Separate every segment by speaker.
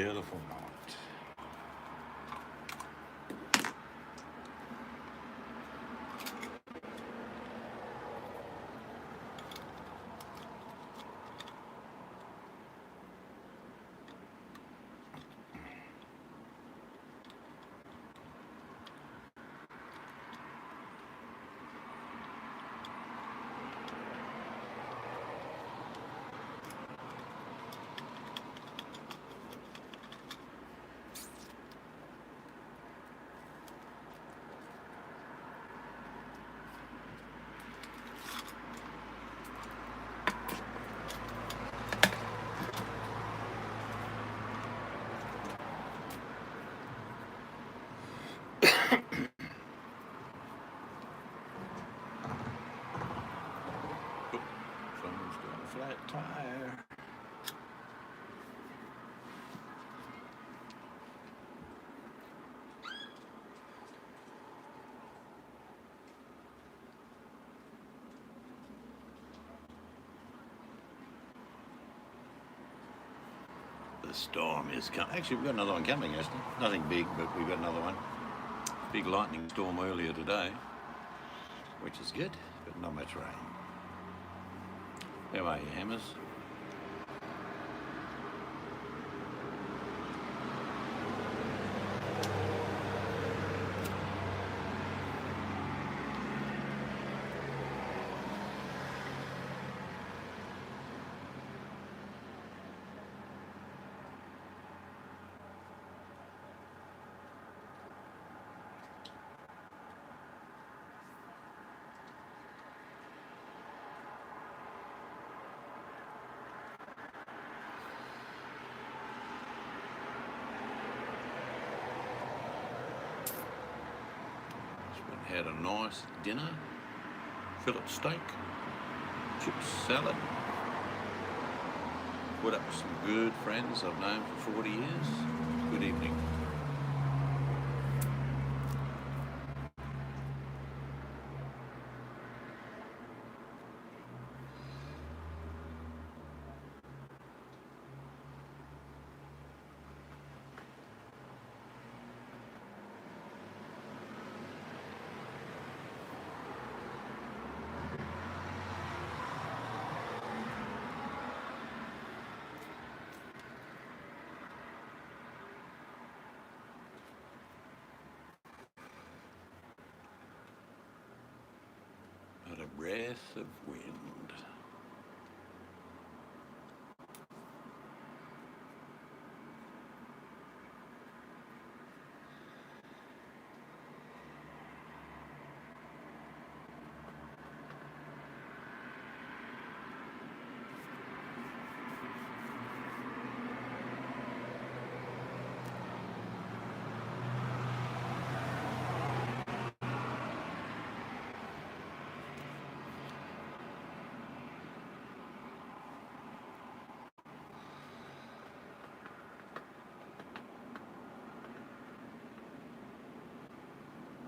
Speaker 1: beautiful night. Someone's got a flat tire. The storm is coming. Actually, we've got another one coming, actually. Nothing big, but we've got another one. Big lightning storm earlier today, which is good, but not much rain. How are you, Hammers? Had a nice dinner, fillet steak, chips, salad. Put up with some good friends I've known for 40 years. Good evening. A breath of wind.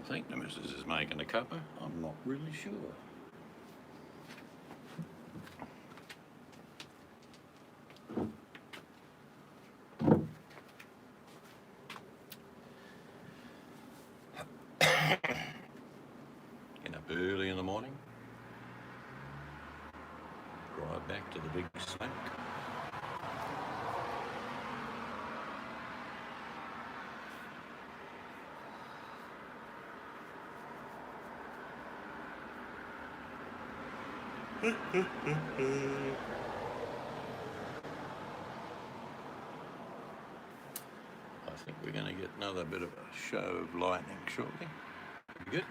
Speaker 1: I think the missus is making a cuppa. I'm not really sure. Get up early in the morning. Drive back to the big smoke. I think we're going to get another bit of a show of lightning shortly. Good.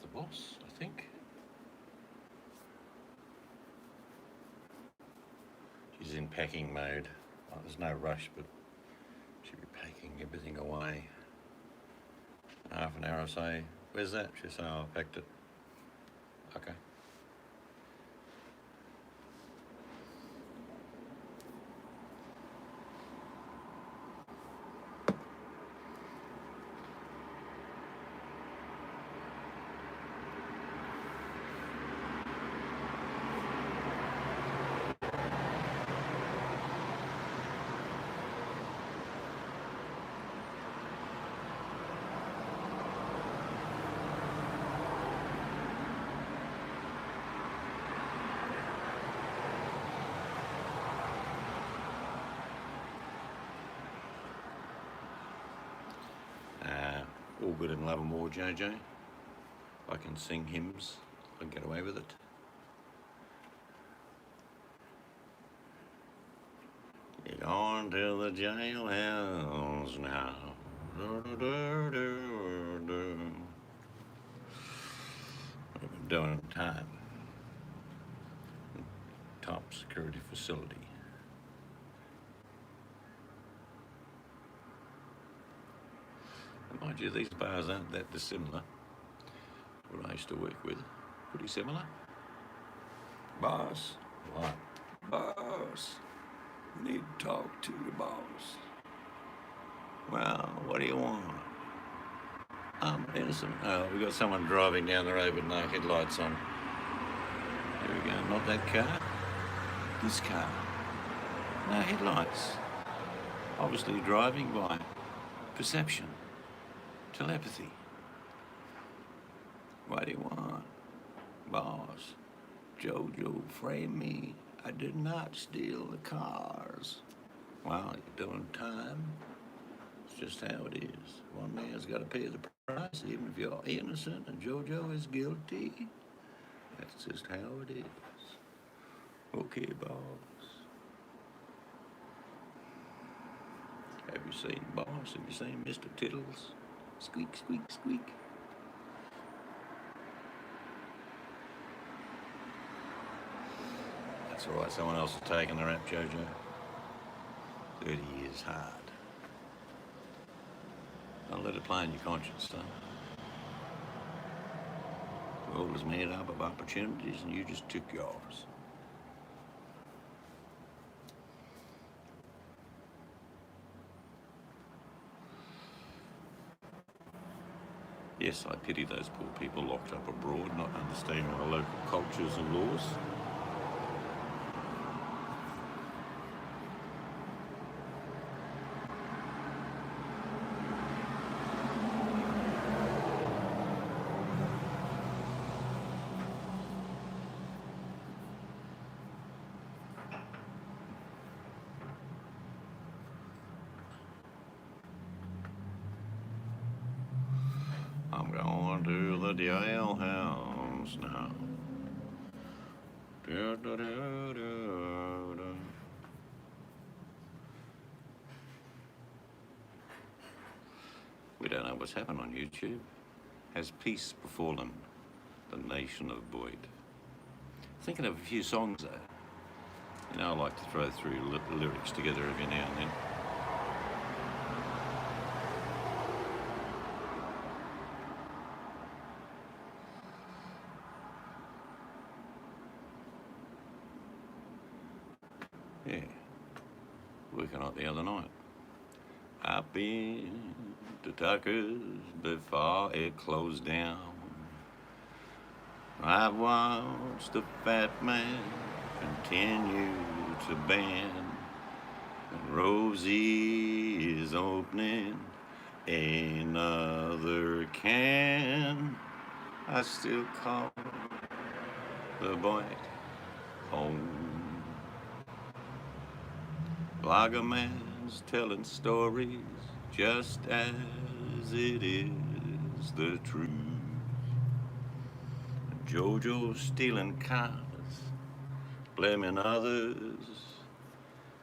Speaker 1: The boss, I think. She's in packing mode. Oh, there's no rush, but she'll be packing everything away. Half an hour or so, Where's that? She said, oh, I packed it. Okay. All good in love and war, JJ. I can sing hymns. I can get away with it. Get on to the jailhouse now. We've been doing time. Top security facility. And mind you, these bars aren't that dissimilar. What I used to work with, pretty similar. Boss, what? Boss, we need to talk to the boss. Well, what do you want? I'm innocent. Oh, we got someone driving down the road with no headlights on. Here we go, not that car. This car. No headlights. Obviously driving by perception, telepathy. What do you want? Boss, Jojo framed me. I did not steal the cars. Well, you're doing time. It's just how it is. One man's got to pay the price, even if you're innocent and Jojo is guilty. That's just how it is. Okay, boss. Have you seen boss? Have you seen Mr. Tittles? Squeak, squeak, squeak. That's all right, someone else is taking the rap, Jojo. 30 years hard. Don't let it play in your conscience, son. The world is made up of opportunities and you just took yours. Yes, I pity those poor people locked up abroad, not understanding our local cultures and laws. I'm going to the jailhouse now. Da, da, da, da, da. We don't know what's happened on YouTube. Has peace befallen the nation of Boyd? Thinking of a few songs though. You know, I like to throw through lyrics together every now and then. Yeah, working out the other night. I've been to Tucker's before it closed down. I've watched the fat man continue to bend, and Rosie is opening another can. I still call the boy home. Blogger man's telling stories just as it is the truth. Jojo stealing cars, blaming others.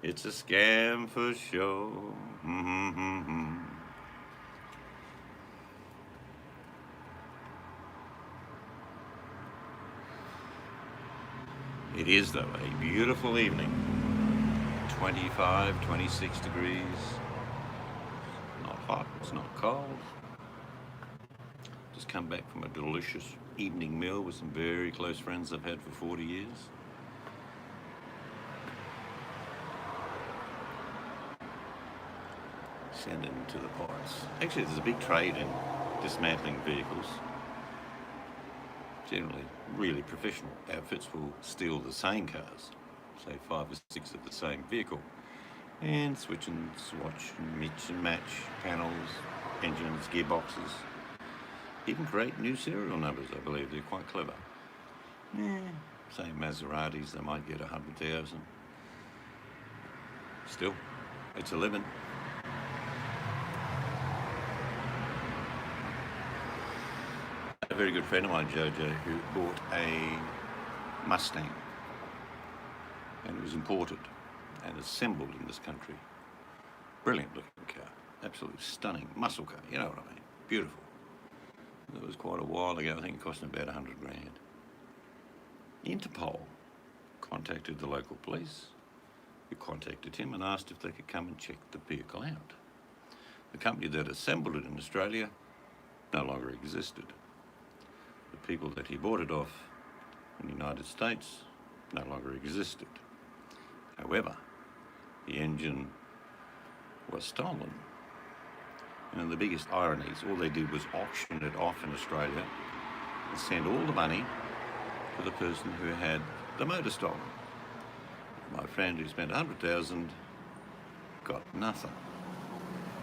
Speaker 1: It's a scam for sure. It is, though, a beautiful evening. 25, 26 degrees. Not hot, it's not cold. Just come back from a delicious evening meal with some very close friends I've had for 40 years. Send it into the parts. Actually, there's a big trade in dismantling vehicles. Generally, really professional outfits will steal the same cars, say 5 or 6 of the same vehicle, and switch and swatch and mix and match panels, engines, gearboxes, even create new serial numbers. I believe they're quite clever. Say Maseratis, they might get 100,000. Still, it's a living. A very good friend of mine, Jojo, who bought a Mustang, and it was imported and assembled in this country. Brilliant looking car, absolutely stunning muscle car, you know what I mean, beautiful. That was quite a while ago. I think it cost him about 100 grand. Interpol contacted the local police, who contacted him and asked if they could come and check the vehicle out. The company that assembled it in Australia no longer existed. The people that he bought it off in the United States no longer existed. However, the engine was stolen. And the biggest ironies, all they did was auction it off in Australia and send all the money to the person who had the motor stolen. My friend who spent 100,000 got nothing.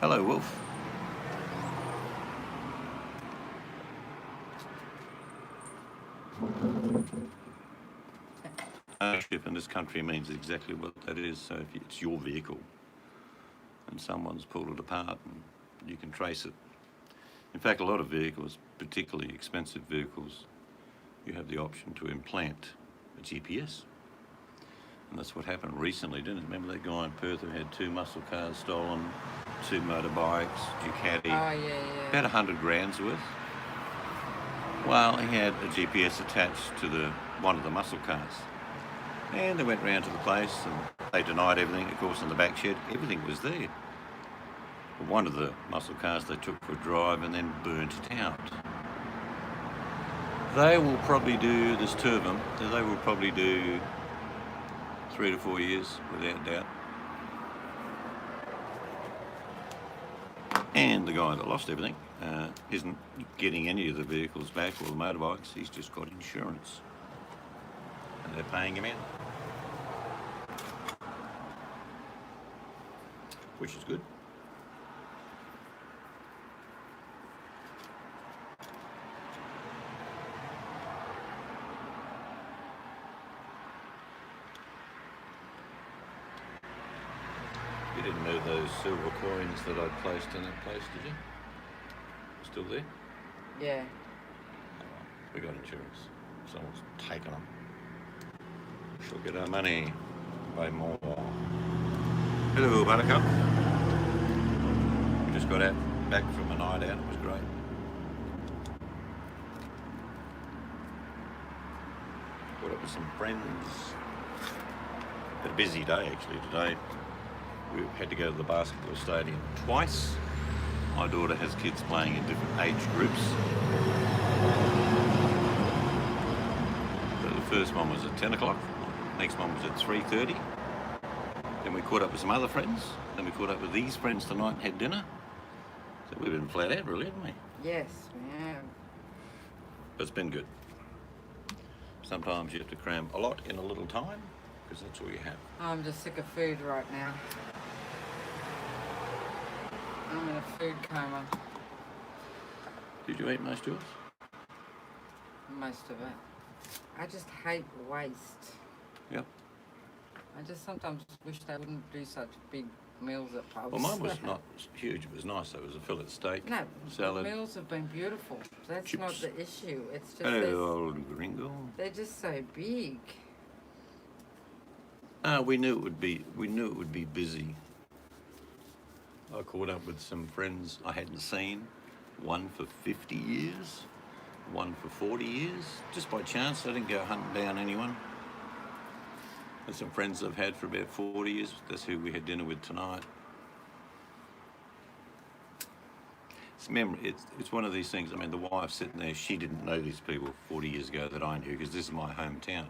Speaker 1: Hello, Wolf. Ownership in this country means exactly what that is. So if it's your vehicle and someone's pulled it apart, and you can trace it. In fact, a lot of vehicles, particularly expensive vehicles, you have the option to implant a GPS. And that's what happened recently, didn't it? Remember that guy in Perth who had 2 muscle cars stolen, 2 motorbikes, Ducati, about 100 grand's worth? Well, he had a GPS attached to one of the muscle cars. And they went round to the place and they denied everything. Of course, in the back shed, everything was there. But one of the muscle cars they took for a drive and then burnt it out. They will probably do, there's 2 of them, they will probably do 3 to 4 years, without doubt. And the guy that lost everything isn't getting any of the vehicles back or the motorbikes, he's just got insurance. And they're paying him out. Which is good. You didn't know those silver coins that I'd placed in that place, did you? Still there?
Speaker 2: Yeah.
Speaker 1: We got insurance. Someone's taken them. She'll get our money. Buy more. Hello, Buttercup. We just got back from a night out. It was great. Caught up with some friends. Had a busy day actually today. We had to go to the basketball stadium twice. My daughter has kids playing in different age groups. So the first one was at 10 o'clock. Next one was at 3:30. Then we caught up with some other friends. Then we caught up with these friends tonight and had dinner. So we've been flat out really, haven't we?
Speaker 2: Yes, we have.
Speaker 1: But it's been good. Sometimes you have to cram a lot in a little time because that's all you have.
Speaker 2: I'm just sick of food right now. I'm in a food coma.
Speaker 1: Did you eat most of yours?
Speaker 2: Most of it. I just hate waste.
Speaker 1: Yep.
Speaker 2: I just sometimes wish they wouldn't do such big meals at pubs.
Speaker 1: Well, mine was not huge. It was nice. It was a fillet steak,
Speaker 2: no,
Speaker 1: salad.
Speaker 2: the meals have been beautiful. That's
Speaker 1: chips.
Speaker 2: not the issue. It's just
Speaker 1: Hello, old gringo.
Speaker 2: they're just so big.
Speaker 1: We knew it would be. We knew it would be busy. I caught up with some friends I hadn't seen. One for 50 years, one for 40 years. Just by chance, I didn't go hunting down anyone. There's some friends I've had for about 40 years. That's who we had dinner with tonight. It's one of these things. I mean, the wife sitting there, she didn't know these people 40 years ago that I knew because this is my hometown.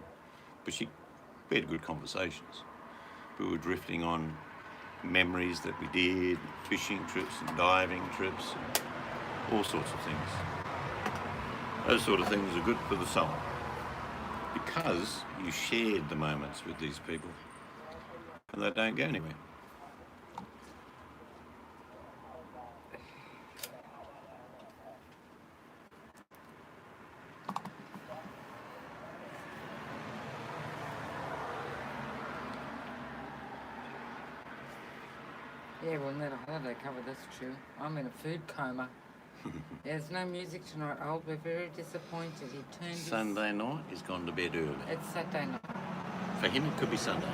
Speaker 1: But we had good conversations. We were drifting on memories that we did, fishing trips and diving trips, and all sorts of things. Those sort of things are good for the soul because you shared the moments with these people and they don't go anywhere.
Speaker 2: Yeah, we'll need a holiday cover, that's true. I'm in a food coma. There's no music tonight, Old. We're very disappointed. He turned
Speaker 1: Sunday night, he's gone to bed early.
Speaker 2: It's Saturday night.
Speaker 1: For him, it could be Sunday.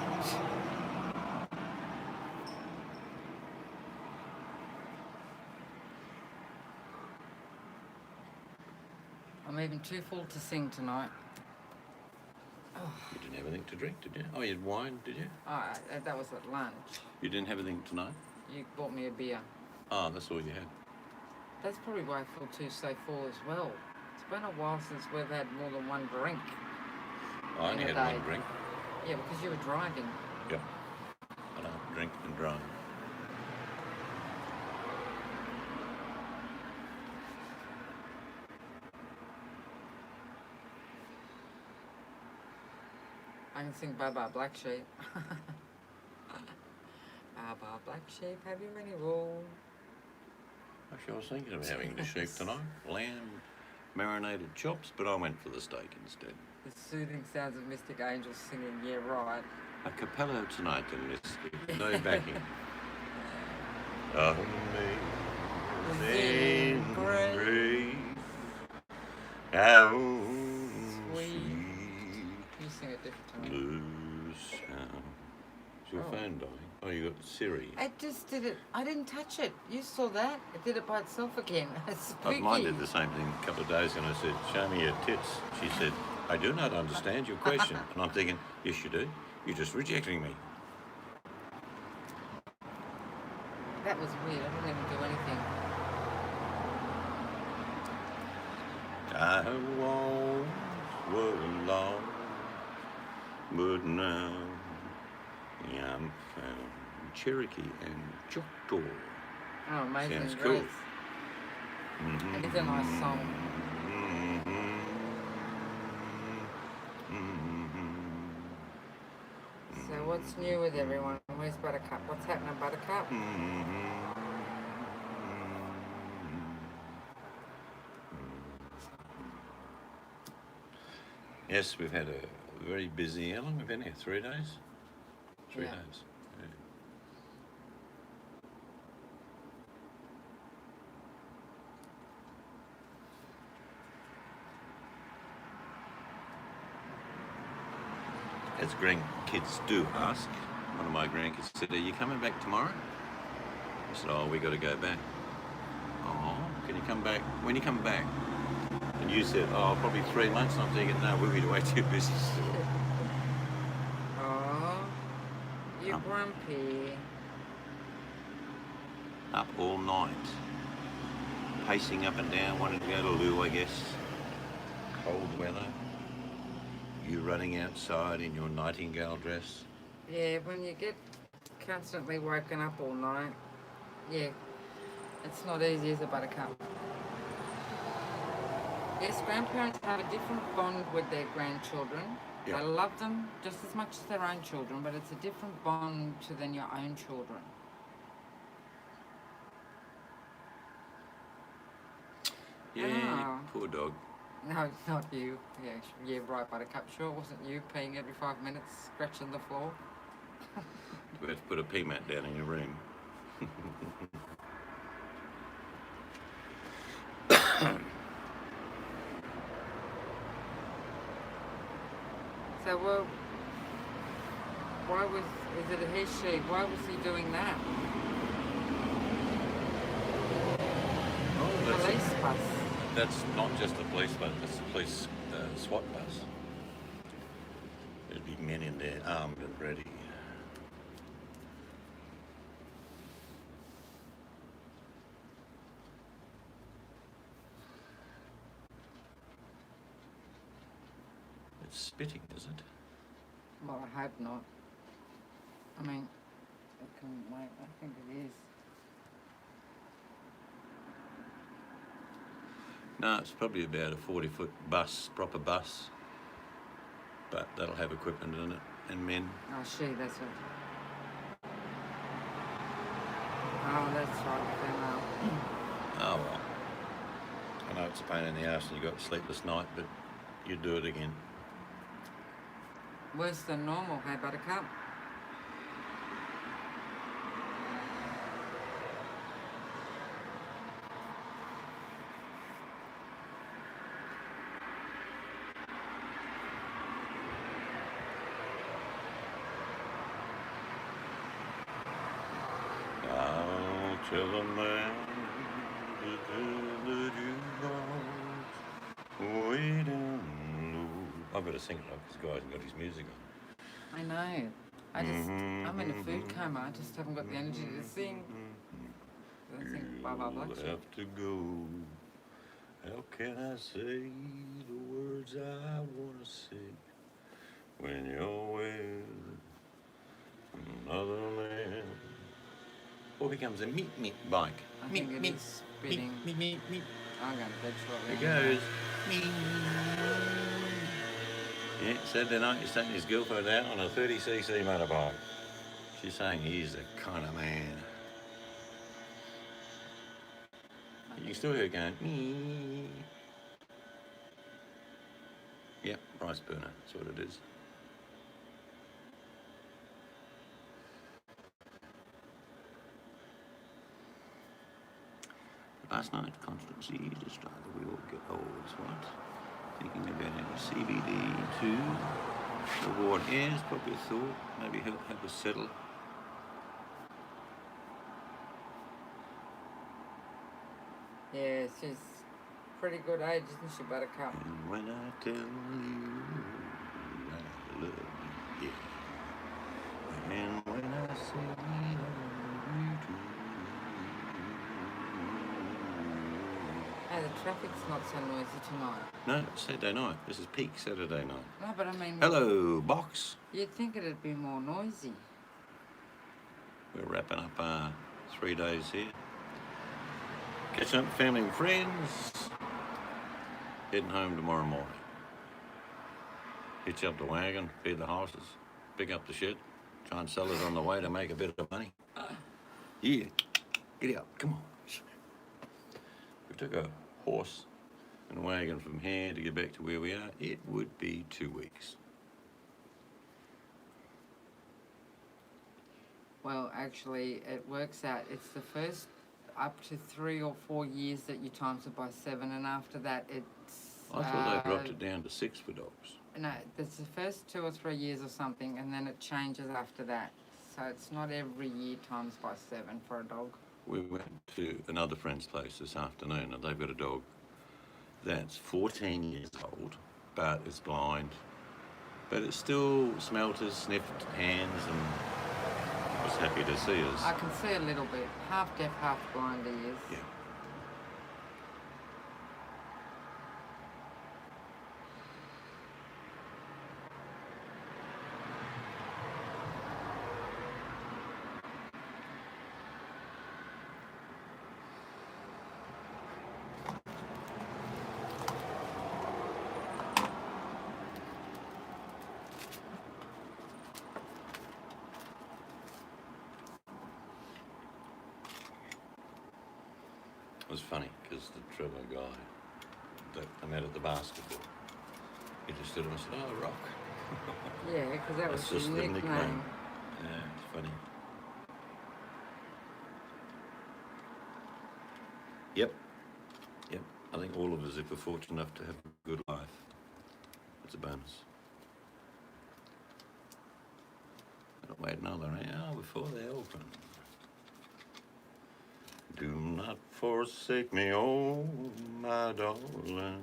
Speaker 2: I'm even too full to sing tonight.
Speaker 1: You didn't have anything to drink, did you? Oh, you had wine, did you?
Speaker 2: Oh, that was at lunch.
Speaker 1: You didn't have anything tonight?
Speaker 2: You bought me a beer.
Speaker 1: Oh, that's all you had.
Speaker 2: That's probably why I feel so full as well. It's been a while since we've had more than one drink.
Speaker 1: I only had one drink.
Speaker 2: Yeah, because you were driving.
Speaker 1: Yep. I don't drink and drive.
Speaker 2: I can sing Bye Bye Black Sheep. Bye Bye Black Sheep, have you any wool?
Speaker 1: Actually, I was thinking of having the sheep tonight. Lamb, marinated chops, but I went for the steak instead.
Speaker 2: The soothing sounds of Mystic Angels singing, yeah, right.
Speaker 1: A cappella tonight in Mystic, no backing. Amazing grace, how sweet.
Speaker 2: You sing it different tonight.
Speaker 1: the sound. Is your phone dying? Oh, you got Siri.
Speaker 2: I just did it. I didn't touch it. You saw that? It did it by itself again. It's spooky.
Speaker 1: Mine did the same thing a couple of days ago, and I said, show me your tits. She said, I do not understand your question. And I'm thinking, yes, you do. You're just rejecting me.
Speaker 2: That was weird. I didn't even do anything.
Speaker 1: I once was lost, but now I'm found. Cherokee and Choctaw.
Speaker 2: Oh, amazing.
Speaker 1: Sounds
Speaker 2: Grace.
Speaker 1: cool. Mm-hmm.
Speaker 2: It is a nice song. So what's new with everyone? Where's Buttercup? What's happening, Buttercup?
Speaker 1: Yes, we've had a very busy. How long have we been here? 3 days? 3
Speaker 2: Yeah.
Speaker 1: days. Yeah. As grandkids do ask, one of my grandkids said, are you coming back tomorrow? I said, oh, we got to go back. Oh, can you come back? When you come back? And you said, oh, probably 3 months. And I'm thinking, no, we'll be way too busy still.
Speaker 2: Oh, you're grumpy.
Speaker 1: Up all night, pacing up and down, wanting to go to loo, I guess. Cold weather. You running outside in your nightingale dress.
Speaker 2: Yeah, when you get constantly woken up all night, yeah, it's not easy, is it, Buttercup? Yes, grandparents have a different bond with their grandchildren.
Speaker 1: Yeah.
Speaker 2: They love them just as much as their own children, but it's a different bond than your own children.
Speaker 1: Yeah, poor dog.
Speaker 2: No, it's not you. Yeah, right, Buttercup. Sure it wasn't you peeing every 5 minutes, scratching the floor.
Speaker 1: We have to put a pee mat down in your room.
Speaker 2: So, well, is it a he, she? Why was he doing that?
Speaker 1: Oh,
Speaker 2: Police bus.
Speaker 1: That's not just a police bus, that's a police SWAT bus. There'd be men in there armed and ready. it's spitting, is it?
Speaker 2: Well, I hope not. I mean, it can wait. I think it is.
Speaker 1: No, it's probably about a 40-foot bus, proper bus. But that'll have equipment in it and men.
Speaker 2: Oh, that's it. Oh, that's right, the female.
Speaker 1: Oh, well. I know it's a pain in the arse and you got a sleepless night, but you'd do it again.
Speaker 2: Worse than normal, hey, Buttercup?
Speaker 1: I'll tell a man that you got waiting low. I've got to sing it like this guy hasn't got his music on.
Speaker 2: I know. I'm in a food coma. I just haven't got the energy to sing. I think blah, blah, blah.
Speaker 1: You'll have to go. How can I say the words I want to say when you're with another man? Oh, here comes a meat bike.
Speaker 2: I think it is spitting.
Speaker 1: Meat.
Speaker 2: I'm going to bed shortly.
Speaker 1: There goes. Yeah, Saturday night he's taking his girlfriend out on a 30cc motorbike. She's saying he's the kind of man. You can still hear it going. Yep, rice burner. That's what it is. Last night, Constancy decided we all get old, what? Thinking about CBD too. The ward is probably a thought. Maybe help us settle.
Speaker 2: Yeah, she's pretty good age, isn't she, Buttercup?
Speaker 1: And when I tell you I love you, yeah. And when I say I love you too.
Speaker 2: Hey, the traffic's not so noisy tonight.
Speaker 1: No, it's Saturday night. This is peak Saturday night.
Speaker 2: No, but I mean...
Speaker 1: Hello, box.
Speaker 2: You'd think it'd be more noisy.
Speaker 1: We're wrapping up 3 days here. Catching up with family and friends. Heading home tomorrow morning. Hitch up the wagon, feed the horses, pick up the shit, try and sell it on the way to make a bit of money. Yeah, get out, come on. We took a horse and a wagon from here to get back to where we are. It would be 2 weeks.
Speaker 2: Well, actually, it works out. It's the first up to 3 or 4 years that you times it by 7, and after that it's...
Speaker 1: I thought they dropped it down to 6 for dogs.
Speaker 2: No, it's the first 2 or 3 years or something, and then it changes after that. So it's not every year times by 7 for a dog.
Speaker 1: We went to another friend's place this afternoon, and they've got a dog that's 14 years old, but it's blind. But it still smelt us, sniffed hands, and was happy to see us.
Speaker 2: I can see a little bit. Half deaf, half blind he is.
Speaker 1: Yeah. It was funny because the Trevor guy that I met at the basketball, he just stood up and said, "Oh, Rock."
Speaker 2: Yeah, because that was
Speaker 1: That's
Speaker 2: his
Speaker 1: just the
Speaker 2: nickname.
Speaker 1: nickname. Yeah, it's funny. Yep. I think all of us, if we're fortunate enough to have a good life, it's a bonus. Gotta wait another hour before they open. Do not forsake me, oh my darling.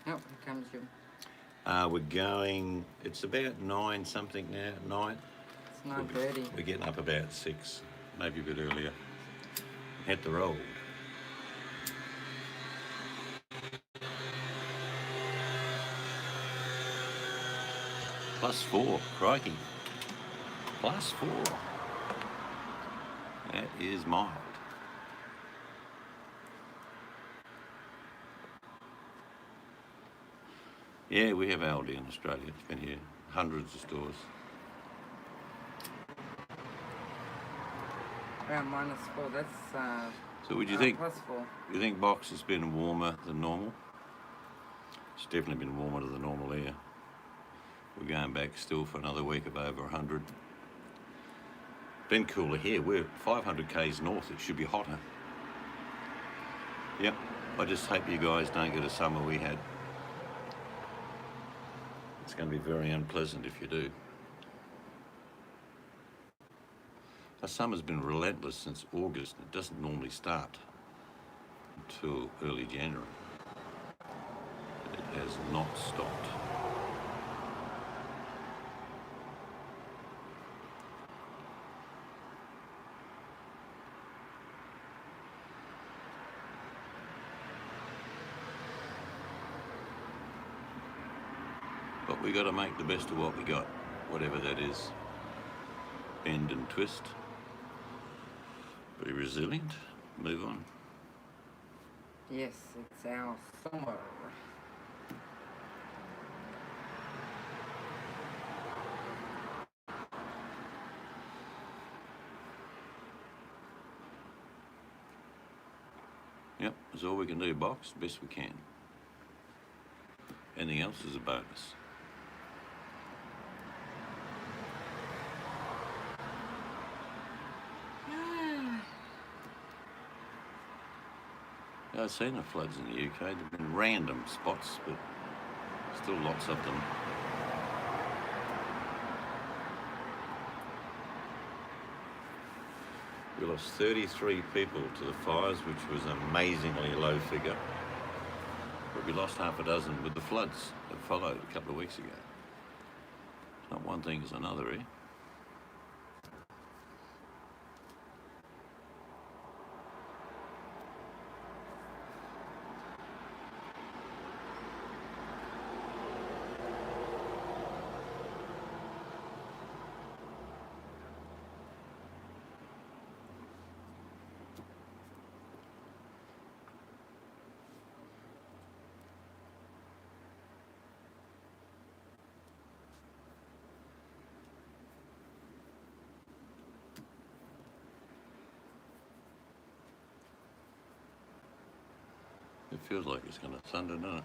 Speaker 2: Oh, here comes you.
Speaker 1: We're going, it's about 9 something now at night.
Speaker 2: It's 9:30.
Speaker 1: We're getting up about 6, maybe a bit earlier. Hit the road. +4, crikey. +4. That is mild. Yeah, we have Aldi in Australia. It's been here. Hundreds of stores.
Speaker 2: Around -4, that's
Speaker 1: So would you think,
Speaker 2: +4.
Speaker 1: you think Box has been warmer than normal? It's definitely been warmer than normal here. We're going back still for another week of over 100. Been cooler here. We're 500 k's north. It should be hotter. Yep. I just hope you guys don't get a summer we had. It's going to be very unpleasant if you do. Our summer's been relentless since August. It doesn't normally start until early January. It has not stopped. But we got to make the best of what we got, whatever that is. Bend and twist. Be resilient. Move on.
Speaker 2: Yes, it's our summer.
Speaker 1: Yep, that's all we can do, Box. Best we can. Anything else is a bonus. I've seen the floods in the UK. They've been random spots, but still lots of them. We lost 33 people to the fires, which was an amazingly low figure. But we lost half a dozen with the floods that followed a couple of weeks ago. It's not one thing, it's another, eh? It feels like it's going to thunder, doesn't it?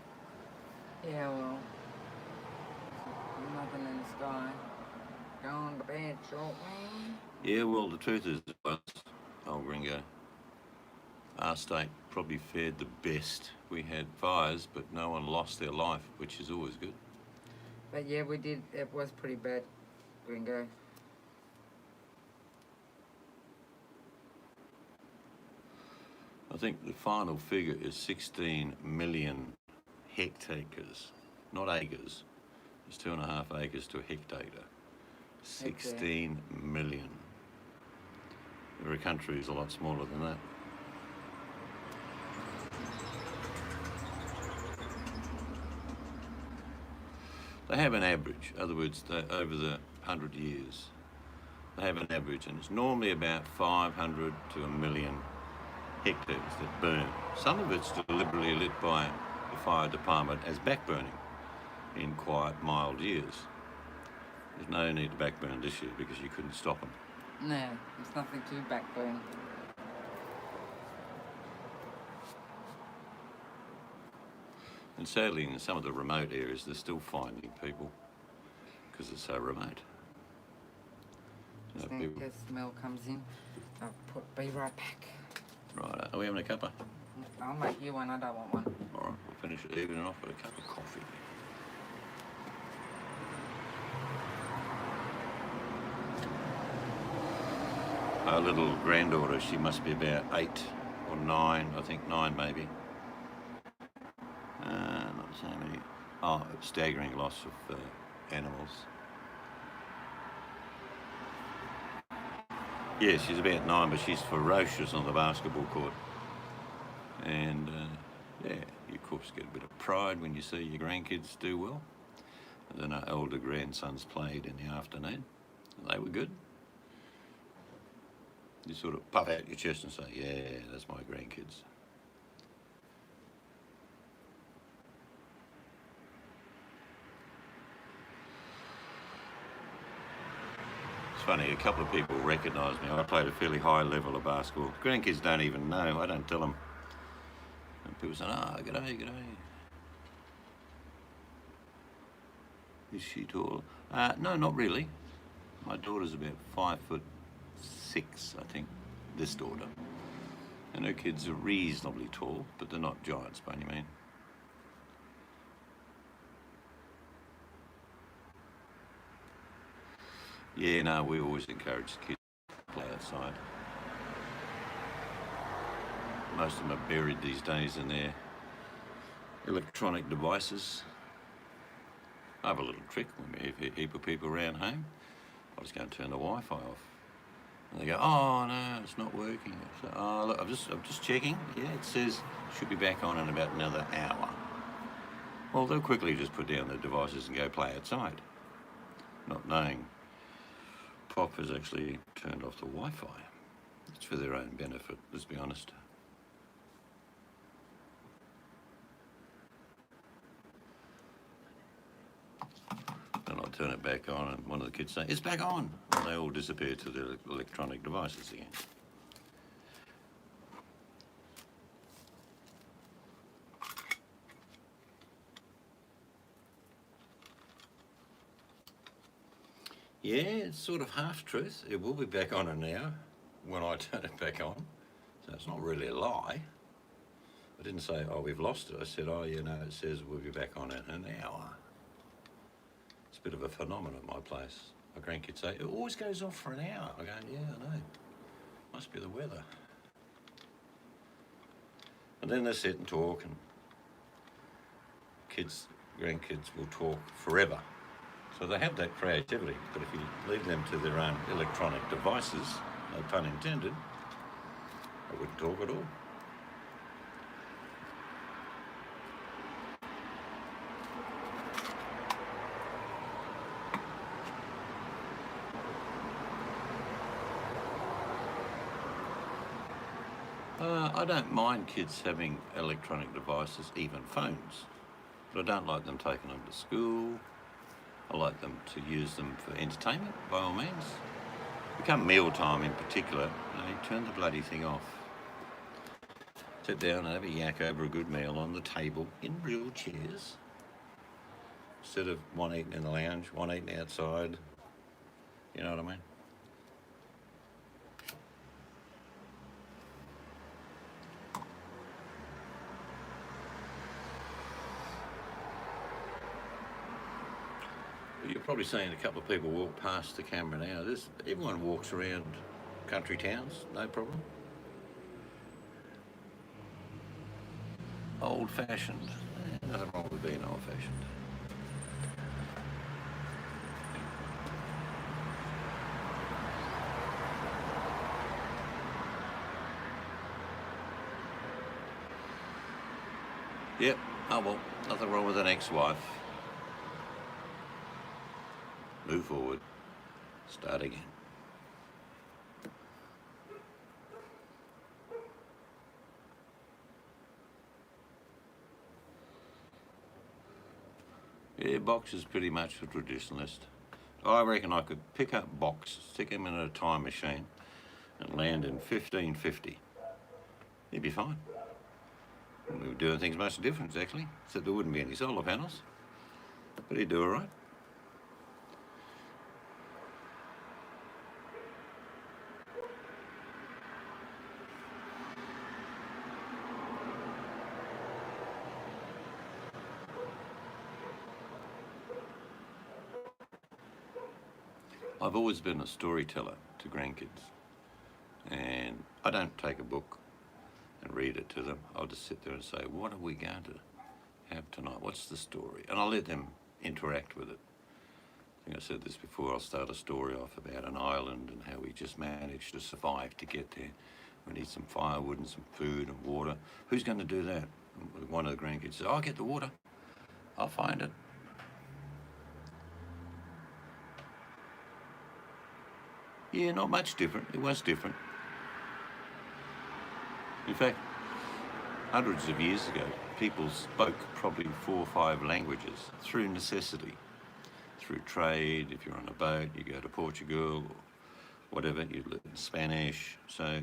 Speaker 2: Yeah, well, nothing in the sky. Going to bed shortly.
Speaker 1: Yeah, well, the truth is, old Gringo, our state probably fared the best. We had fires, but no one lost their life, which is always good.
Speaker 2: But yeah, we did. It was pretty bad, Gringo.
Speaker 1: I think the final figure is 16 million hectares, not acres. It's 2.5 acres to a hectare. 16 million. Every country is a lot smaller than that. They have an average, in other words, over the 100 years, they have an average, and it's normally about 500 to 1 million hectares that burn. Some of it's deliberately lit by the fire department as backburning in quiet, mild years. There's no need to backburn this year because you couldn't stop them.
Speaker 2: No, there's nothing to backburn.
Speaker 1: And sadly, in some of the remote areas, they're still finding people because it's so remote.
Speaker 2: I think the smell comes in. I'll be right back.
Speaker 1: Right, are we having a cuppa?
Speaker 2: I'll make you one, I don't want one.
Speaker 1: All right, we'll finish the evening off with a cup of coffee. Our little granddaughter, she must be about 8 or 9, I think 9 maybe. Not so many. Oh, staggering loss of animals. Yeah, she's about 9, but she's ferocious on the basketball court. And yeah, you of course get a bit of pride when you see your grandkids do well. Then our older grandsons played in the afternoon. They were good. You sort of puff out your chest and say, yeah, that's my grandkids. It's funny, a couple of people recognise me. I played a fairly high level of basketball. Grandkids don't even know. I don't tell them. And people say, g'day, g'day. Is she tall? No, not really. My daughter's about 5'6", I think, this daughter. And her kids are reasonably tall, but they're not giants by any means. Yeah, no, we always encourage the kids to play outside. Most of them are buried these days in their electronic devices. I have a little trick when we have a heap of people around home. I just go and turn the Wi-Fi off. And they go, oh no, it's not working. I say, oh look, I'm just checking. Yeah, it says it should be back on in about another hour. Well, they'll quickly just put down their devices and go play outside, not knowing Pop has actually turned off the Wi-Fi. It's for their own benefit, let's be honest. Then I'll turn it back on and one of the kids say, it's back on. And they all disappear to their electronic devices again. Yeah, it's sort of half truth. It will be back on in an hour when I turn it back on. So it's not really a lie. I didn't say, oh, we've lost it. I said, oh, you know, it says we'll be back on in an hour. It's a bit of a phenomenon at my place. My grandkids say, it always goes off for an hour. I go, yeah, I know. Must be the weather. And then they sit and talk, and grandkids will talk forever. So they have that creativity, but if you leave them to their own electronic devices, no pun intended, they wouldn't talk at all. I don't mind kids having electronic devices, even phones, but I don't like them taking them to school. I like them to use them for entertainment, by all means. Become mealtime in particular, turn the bloody thing off. Sit down and have a yak over a good meal on the table in real chairs. Instead of one eating in the lounge, one eating outside. You know what I mean? You're probably seeing a couple of people walk past the camera now. Everyone walks around country towns, no problem. Old-fashioned. Nothing wrong with being old-fashioned. Yep, oh well, nothing wrong with an ex-wife. Move forward, start again. Yeah, Box is pretty much a traditionalist. I reckon I could pick up Box, stick him in a time machine and land in 1550. He'd be fine. We were doing things much different, actually, except there wouldn't be any solar panels. But he'd do all right. I've always been a storyteller to grandkids, and I don't take a book and read it to them. I'll just sit there and say, what are we going to have tonight? What's the story? And I'll let them interact with it. I think I said this before. I'll start a story off about an island and how we just managed to survive to get there. We need some firewood and some food and water. Who's going to do that? And one of the grandkids says, I'll get the water. I'll find it. Yeah, not much different. It was different. In fact, hundreds of years ago, people spoke probably 4 or 5 languages through necessity, through trade. If you're on a boat, you go to Portugal or whatever, you learn Spanish. So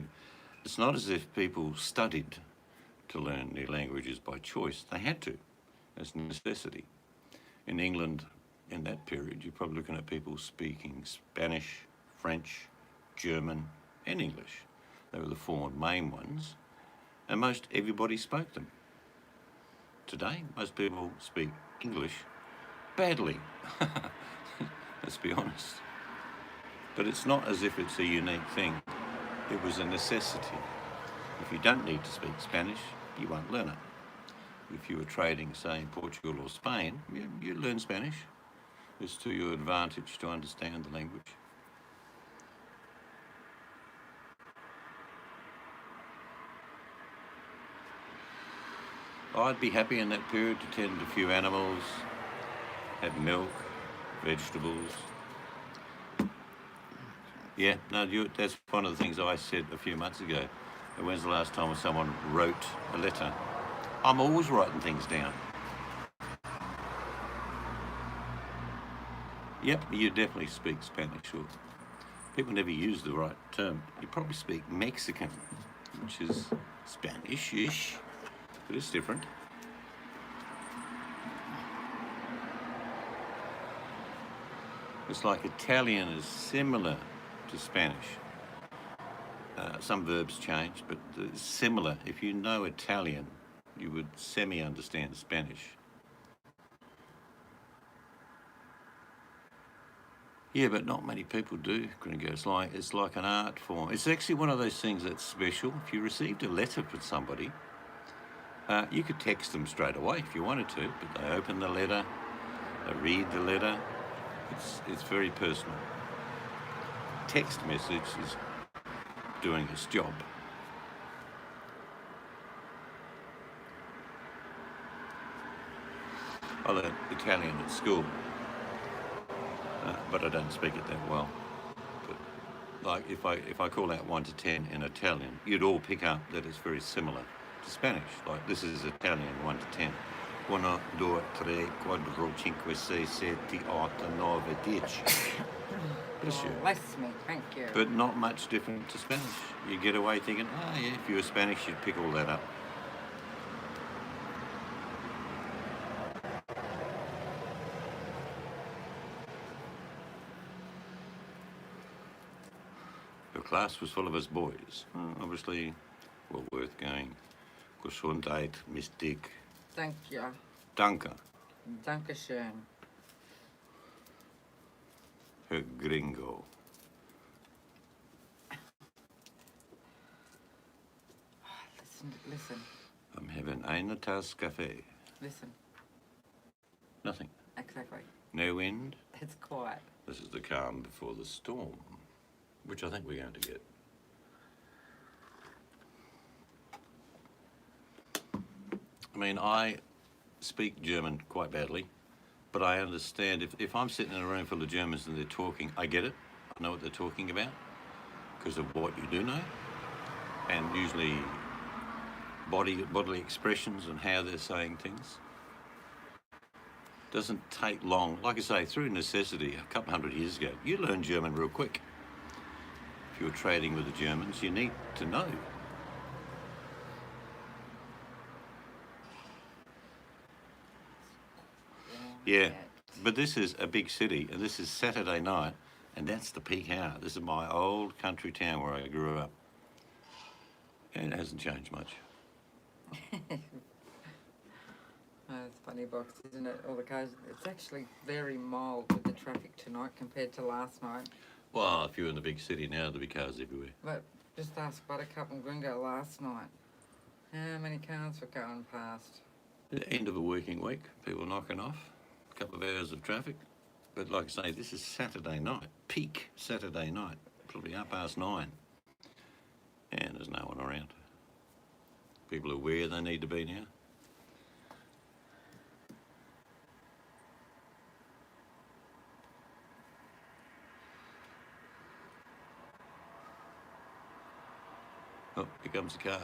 Speaker 1: it's not as if people studied to learn new languages by choice. They had to, as necessity. In England, in that period, you're probably looking at people speaking Spanish, French, German, and English. They were the 4 main ones, and most everybody spoke them. Today, most people speak English badly. Let's be honest. But it's not as if it's a unique thing. It was a necessity. If you don't need to speak Spanish, you won't learn it. If you were trading, say, in Portugal or Spain, you learn Spanish. It's to your advantage to understand the language. I'd be happy in that period to tend a few animals, have milk, vegetables. Yeah, no, that's one of the things I said a few months ago. When's the last time someone wrote a letter? I'm always writing things down. Yep, you definitely speak Spanish. Or people never use the right term. You probably speak Mexican, which is Spanish-ish, but it's different. It's like Italian is similar to Spanish. Some verbs change, but it's similar. If you know Italian, you would semi-understand Spanish. Yeah, but not many people do, Gringo. It's like an art form. It's actually one of those things that's special. If you received a letter from somebody, you could text them straight away if you wanted to, but they open the letter, they read the letter. It's very personal. Text message is doing its job. I learned Italian at school, but I don't speak it that well. But like if I call out 1 to 10 in Italian, you'd all pick up that it's very similar to Spanish. Like this is Italian 1 to 10. 1, 2, 3, 4, 5, 6, 7, 8, 9, 10. Bless you.
Speaker 2: Bless me, thank you.
Speaker 1: But not much different to Spanish. You get away thinking, yeah, if you were Spanish, you'd pick all that up. Your class was full of us boys. Obviously, well worth going. Gesundheit, Miss Dick.
Speaker 2: Thank you.
Speaker 1: Danke.
Speaker 2: Dankeschön.
Speaker 1: Herr Gringo.
Speaker 2: Listen.
Speaker 1: I'm having eine Tasse Kaffee.
Speaker 2: Listen.
Speaker 1: Nothing.
Speaker 2: Exactly.
Speaker 1: No wind.
Speaker 2: It's quiet.
Speaker 1: This is the calm before the storm, which I think we're going to get. I mean, I speak German quite badly, but I understand if I'm sitting in a room full of Germans and they're talking, I get it. I know what they're talking about because of what you do know, and usually bodily expressions and how they're saying things. Doesn't take long. Like I say, through necessity, a couple hundred years ago, you learn German real quick. If you're trading with the Germans, you need to know. Yeah, but this is a big city, and this is Saturday night, and that's the peak hour. This is my old country town where I grew up, and it hasn't changed much.
Speaker 2: It's funny, Box, isn't it? All the cars. It's actually very mild with the traffic tonight compared to last night.
Speaker 1: Well, if you're in the big city now, there'll be cars everywhere.
Speaker 2: But just ask Buttercup and Gringo last night. How many cars were going past?
Speaker 1: The end of a working week, people knocking off. A couple of hours of traffic. But like I say, this is Saturday night, peak Saturday night, probably 9:30. And there's no one around. People are where they need to be now. Oh, here comes the car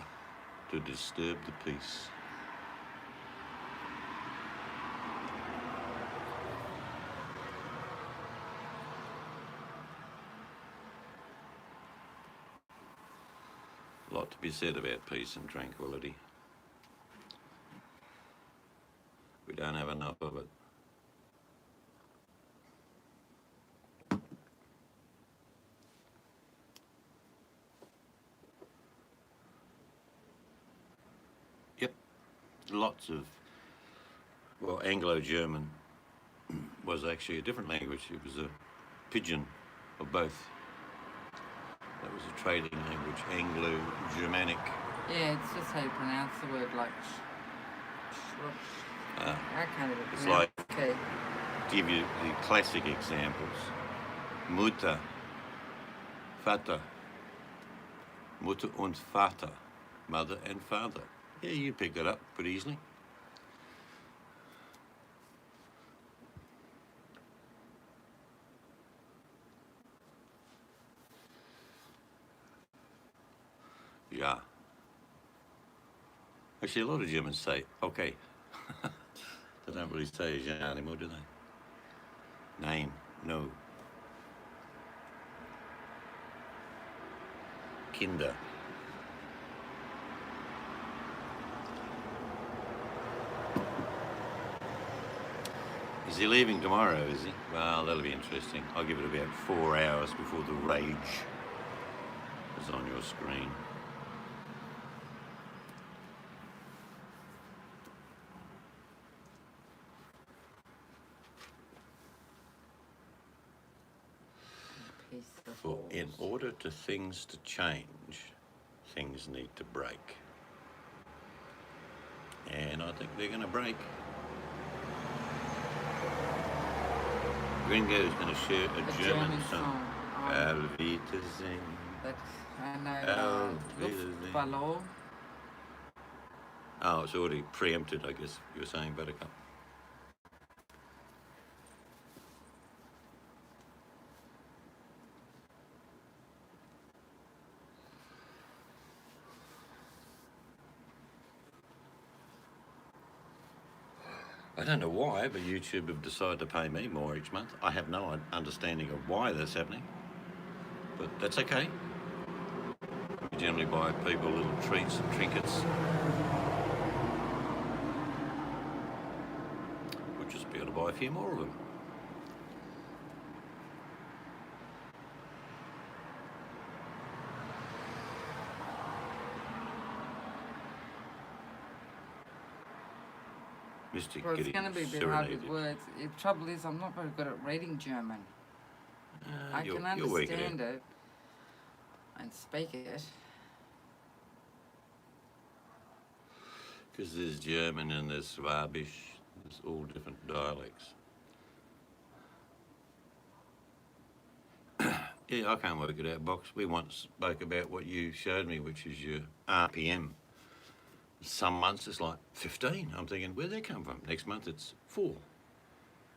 Speaker 1: to disturb the peace. A lot to be said about peace and tranquility. We don't have enough of it. Yep, lots of, well, Anglo-German was actually a different language. It was a pidgin of both. That was a trading language, Anglo-Germanic.
Speaker 2: Yeah, it's just how you pronounce the word, like I can't even
Speaker 1: It's
Speaker 2: pronounce.
Speaker 1: like,
Speaker 2: Okay.
Speaker 1: give you the classic examples. Mutter, Vater. Mutter und Vater. Mother and father. Yeah, you pick that up pretty easily. Yeah. Actually, a lot of Germans say, okay. They don't really say ja anymore, do they? Nein, no. Kinder. Is he leaving tomorrow, is he? Well, that'll be interesting. I'll give it about 4 hours before the rage is on your screen. For in order to things to change, things need to break. And I think they're going to break. Gringo's going to share a German song. Auf Wiedersehen.
Speaker 2: I know. Luftballon.
Speaker 1: Oh, it's already preempted, I guess you were saying, Buttercup. I don't know why, but YouTube have decided to pay me more each month. I have no understanding of why that's happening, but that's okay. We generally buy people little treats and trinkets. We'll just be able to buy a few more of them.
Speaker 2: Well, it's going to be a bit hard with words. The trouble is, I'm not very good at reading German. I can understand it and speak it.
Speaker 1: Because there's German and there's Swabish, there's all different dialects. Yeah, I can't work it out, Box. We once spoke about what you showed me, which is your RPM. Some months it's like 15. I'm thinking, where'd that come from? Next month it's 4.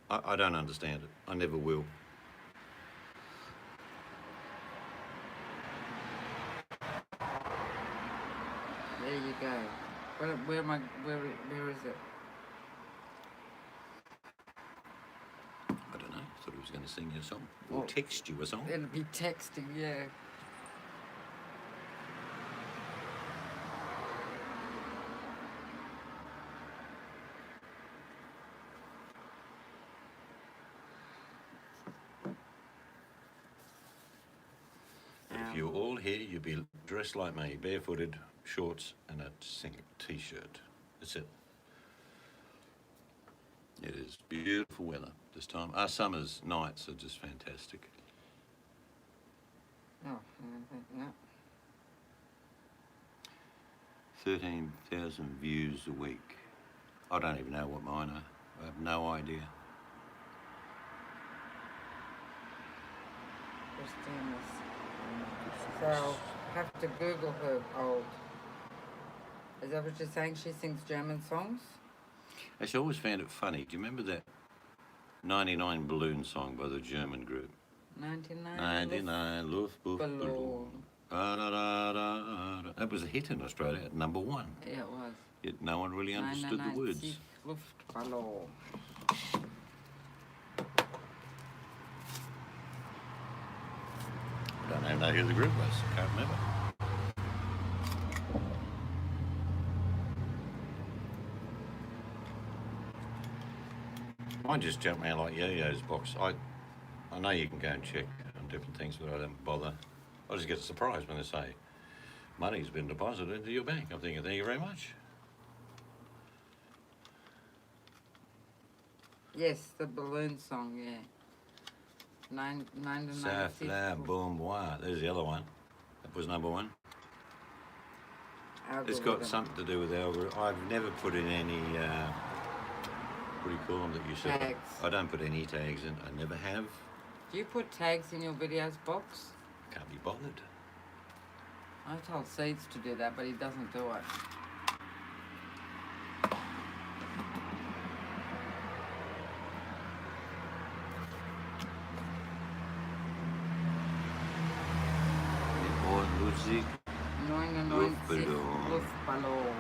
Speaker 1: I don't understand it. I never will.
Speaker 2: There you go. Where am I? Where is it?
Speaker 1: I don't know. I thought he was going to sing you a song or text you a song.
Speaker 2: It'll be texting, yeah.
Speaker 1: If you're all here, you'd be dressed like me, barefooted, shorts and a t-shirt. That's it. It is beautiful weather this time. Our summer's nights are just fantastic.
Speaker 2: Oh, no.
Speaker 1: 13,000 views a week. I don't even know what mine are. I have no idea.
Speaker 2: Christina's. So I'll have to Google her old. Is that what you're saying? She sings German songs?
Speaker 1: Actually, I always found it funny. Do you remember that 99 Balloon song by the German group?
Speaker 2: 99
Speaker 1: 99 Luftballon. That was a hit in Australia at number 1.
Speaker 2: Yeah, it was.
Speaker 1: Yet no one really understood the words.
Speaker 2: Luftballon.
Speaker 1: I don't even know who the group was. Can't remember. Mine just jumped around like yo-yo's box. I know you can go and check on different things, but I don't bother. I just get surprised when they say, money's been deposited into your bank. I'm thinking, thank you very much.
Speaker 2: Yes, the balloon song, yeah. 9 to 96.
Speaker 1: Boom, bois. There's the other one. That was number 1. Algorithm. It's got something to do with algorithm. I've never put in any, what do you call them that you said?
Speaker 2: Tags.
Speaker 1: I don't put any tags in. I never have.
Speaker 2: Do you put tags in your videos box?
Speaker 1: Can't be bothered.
Speaker 2: I told Seeds to do that, but he doesn't do it.
Speaker 1: Musik.
Speaker 2: 99 Luftballon.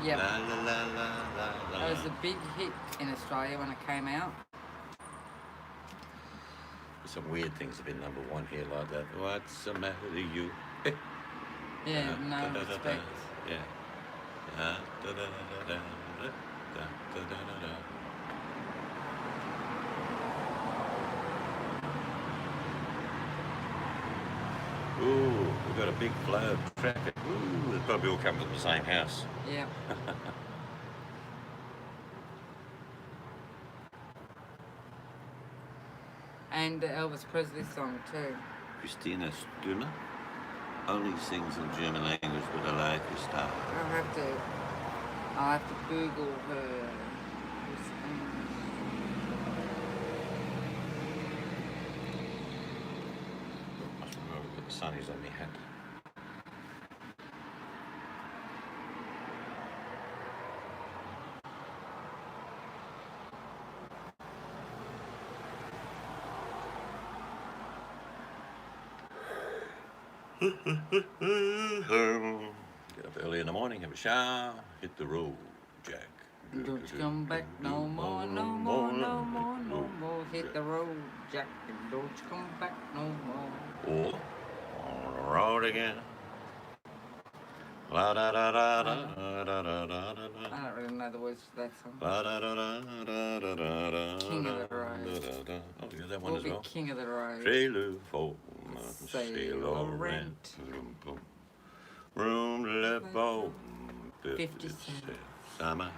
Speaker 2: Yep.
Speaker 1: La, la, la, la, la, la.
Speaker 2: That was a big hit in Australia when it came out.
Speaker 1: Some weird things have been number 1 here like that. What's the matter with you?
Speaker 2: Yeah, no respect.
Speaker 1: Yeah. Ooh, we've got a big flow of traffic. Ooh, they probably all come from the same house.
Speaker 2: Yeah. And the Elvis Presley song too.
Speaker 1: Christina Sturmer only sings in German language with a like star.
Speaker 2: I'll have to Google her.
Speaker 1: Must remember that the sun is on my hat. Get up early in the morning, have a shower, hit the road, Jack.
Speaker 2: Don't you come back no more, no more, no more, no more. Hit the road, Jack, and don't you come back no more.
Speaker 1: Or on the road again. La da da da da da da da da.
Speaker 2: I don't really know the words to that song.
Speaker 1: La da da da da da da da.
Speaker 2: King of the Road.
Speaker 1: Oh, you got that one as well.
Speaker 2: King of the Road.
Speaker 1: Sailor for sailor rent. Room to let go.
Speaker 2: 50 cents.
Speaker 1: Summer.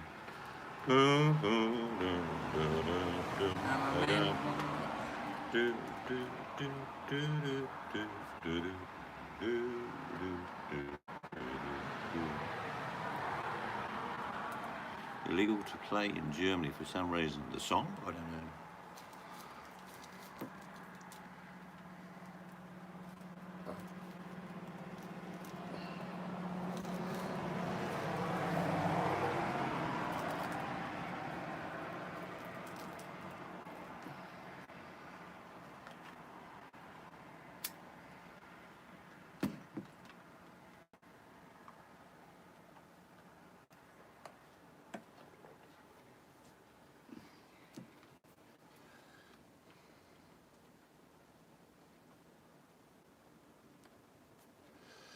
Speaker 1: Illegal to play in Germany for some reason. The song? I don't know.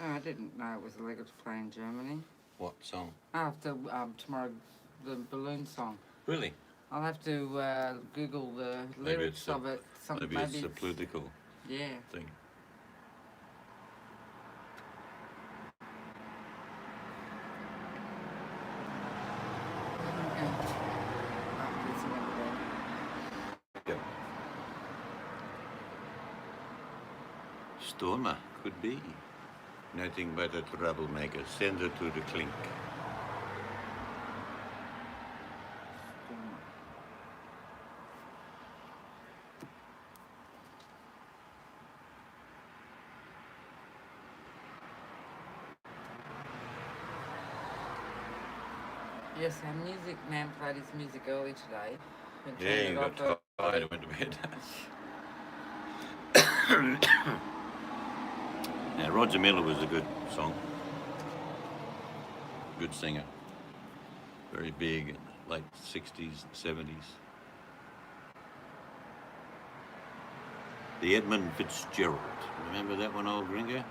Speaker 2: Oh, I didn't know it was illegal to play in Germany.
Speaker 1: What song?
Speaker 2: I'll have to, tomorrow, the balloon song.
Speaker 1: Really?
Speaker 2: I'll have to Google the lyrics of it.
Speaker 1: Maybe it's a political thing. Yep. Stormer could be. Nothing but a troublemaker. Send her to the clink.
Speaker 2: Yes, our music man played his music early today.
Speaker 1: Yeah, you got tired and went to bed. Now, Roger Miller was a good song. Good singer. Very big in the late 60s and 70s. The Edmund Fitzgerald. Remember that one, old gringo?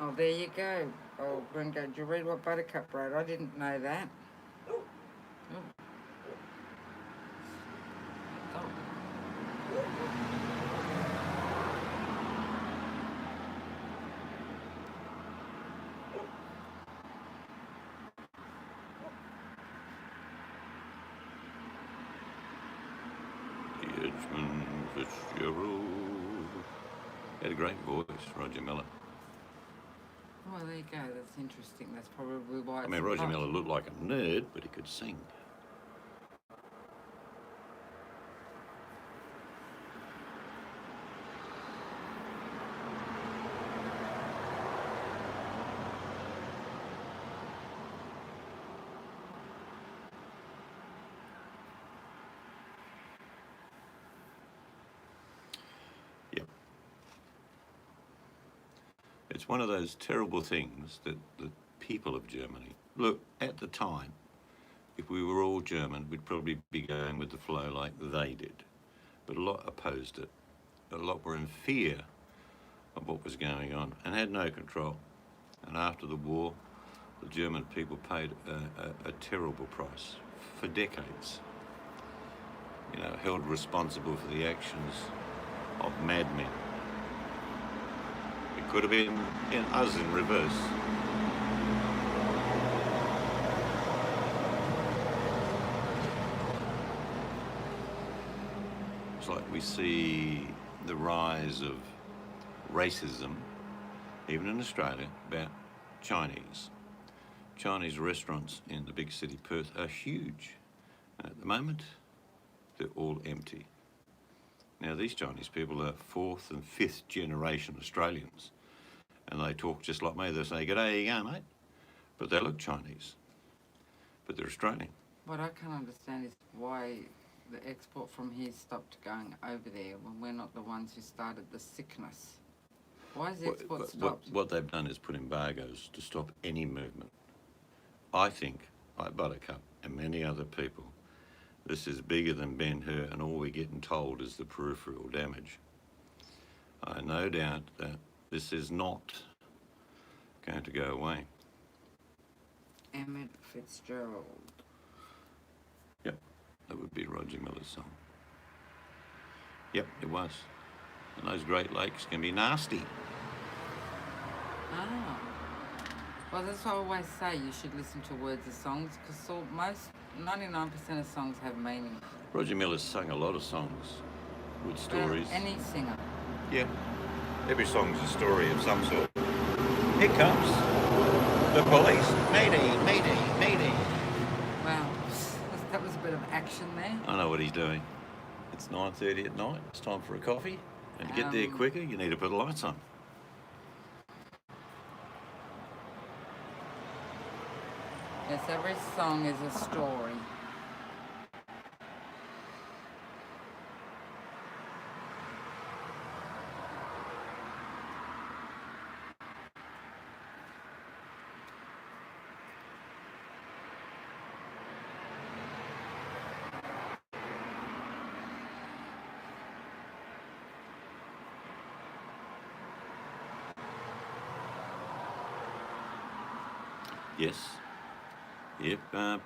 Speaker 2: Oh, there you go, old gringo. Did you read what Buttercup wrote? I didn't know that. Oh.
Speaker 1: Edmund Fitzgerald. Had a great voice, Roger Miller.
Speaker 2: Well, there you go. That's interesting. That's probably why.
Speaker 1: I mean, Roger Miller looked like a nerd, but he could sing. It's one of those terrible things that the people of Germany, look, at the time, if we were all German, we'd probably be going with the flow like they did. But a lot opposed it. A lot were in fear of what was going on and had no control. And after the war, the German people paid a terrible price for decades. You know, held responsible for the actions of madmen. It could have been us in reverse. It's like we see the rise of racism, even in Australia, about Chinese. Chinese restaurants in the big city Perth are huge. At the moment, they're all empty. Now, these Chinese people are 4th and 5th generation Australians, and they talk just like me. They say, "G'day, you go, mate," but they look Chinese, but they're Australian.
Speaker 2: What I can't understand is why the export from here stopped going over there when we're not the ones who started the sickness. Why is the export stopped?
Speaker 1: What they've done is put embargoes to stop any movement. I think, like Buttercup and many other people, this is bigger than Ben-Hur, and all we're getting told is the peripheral damage. I have no doubt that this is not going to go away.
Speaker 2: Emmett Fitzgerald.
Speaker 1: Yep, that would be Roger Miller's song. Yep, it was. And those Great Lakes can be nasty.
Speaker 2: Ah. Well, that's what I always say. You should listen to words of songs because most 99% of songs have meaning.
Speaker 1: Roger Miller's sung a lot of songs with stories.
Speaker 2: Any singer.
Speaker 1: Yeah. Every song's a story of some sort. Here comes the police. Mayday, mayday, mayday.
Speaker 2: Wow, that was a bit of action there.
Speaker 1: I know what he's doing. It's 9:30 at night. It's time for a coffee. And to get there quicker, you need to put the lights on.
Speaker 2: Yes, every song is a story.
Speaker 1: Yes. Yep. Oh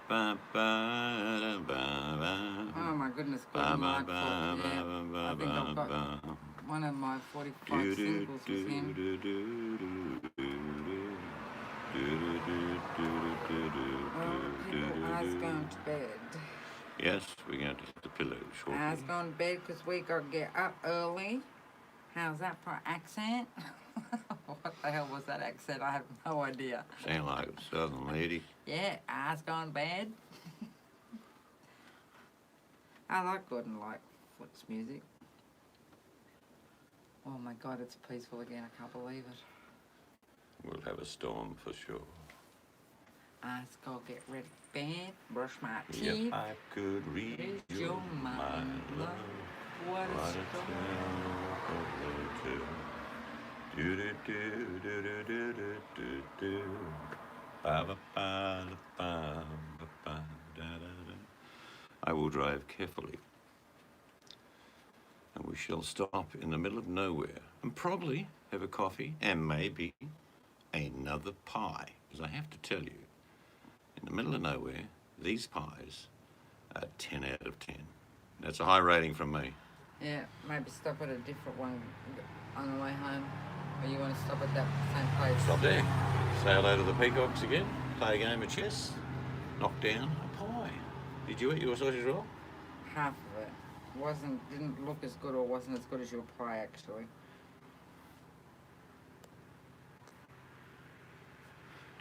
Speaker 2: my goodness, good night. I think I've got one of my 45 singles was him. People, I's going to bed.
Speaker 1: Yes, we're going to the pillow shortly.
Speaker 2: I's going to bed because we got to get up early. How's that for accent? What the hell was that accent? I have no idea.
Speaker 1: Sound like a southern lady.
Speaker 2: Yeah, I's gone bad. I like Gordon Lightfoot's music. Oh my God, it's peaceful again. I can't believe it.
Speaker 1: We'll have a storm for sure.
Speaker 2: I's gonna get ready for bed, brush my teeth.
Speaker 1: If I could read your mind, love.
Speaker 2: What a story.
Speaker 1: I will drive carefully, and we shall stop in the middle of nowhere and probably have a coffee and maybe another pie. Because I have to tell you, in the middle of nowhere, these pies are 10 out of 10. That's a high rating from me.
Speaker 2: Yeah, maybe stop at a different one on the way home. Or you want to stop at that same place?
Speaker 1: Stop there. Say hello to the peacocks again. Play a game of chess. Knock down a pie. Did you eat your sausage roll?
Speaker 2: Half of it. Didn't look as good, or wasn't as good as your pie, actually.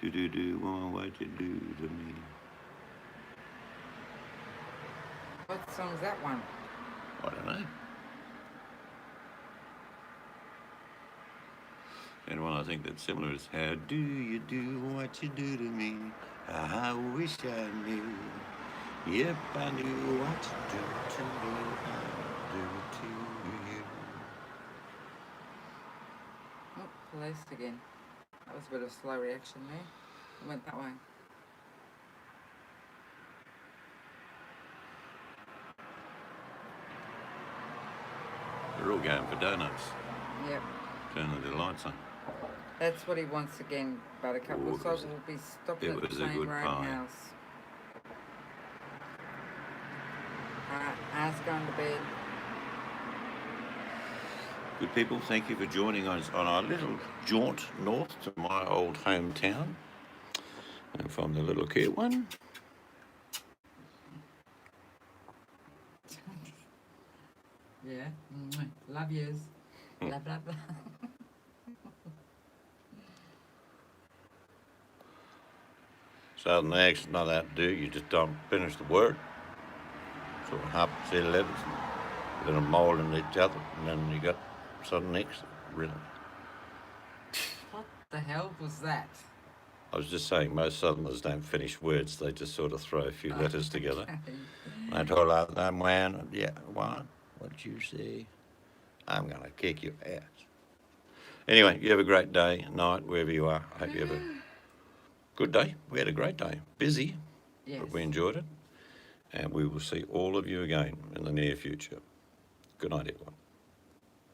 Speaker 1: Do, woman, what you do to me?
Speaker 2: What song's that one?
Speaker 1: I don't know. And one I think that's similar is how do you do what you do to me? I wish I knew. Yep, I knew what you do to me. I do to you.
Speaker 2: Oh, police again. That was a bit of a slow reaction there. It went that way.
Speaker 1: They're all going for donuts.
Speaker 2: Yep.
Speaker 1: Turning their lights on.
Speaker 2: That's what he wants again, Buttercup. Looks like we'll be stopping at the same roadhouse. Ask going to bed.
Speaker 1: Good people, thank you for joining us on our little jaunt north to my old hometown. And from the little cute one.
Speaker 2: Yeah. Love yous. Love, love, love.
Speaker 1: So the accent's not that to do, you just don't finish the word. So it happens to letters, then them moulding each other, and then you got sudden X, really.
Speaker 2: What the hell was that?
Speaker 1: I was just saying, most Southerners don't finish words, they just sort of throw a few letters together. And I told her, that man, yeah, what'd you say? I'm going to kick your ass. Anyway, you have a great day, night, wherever you are. I hope you have a good day. We had a great day. Busy,
Speaker 2: yes,
Speaker 1: but we enjoyed it. And we will see all of you again in the near future. Good night, everyone.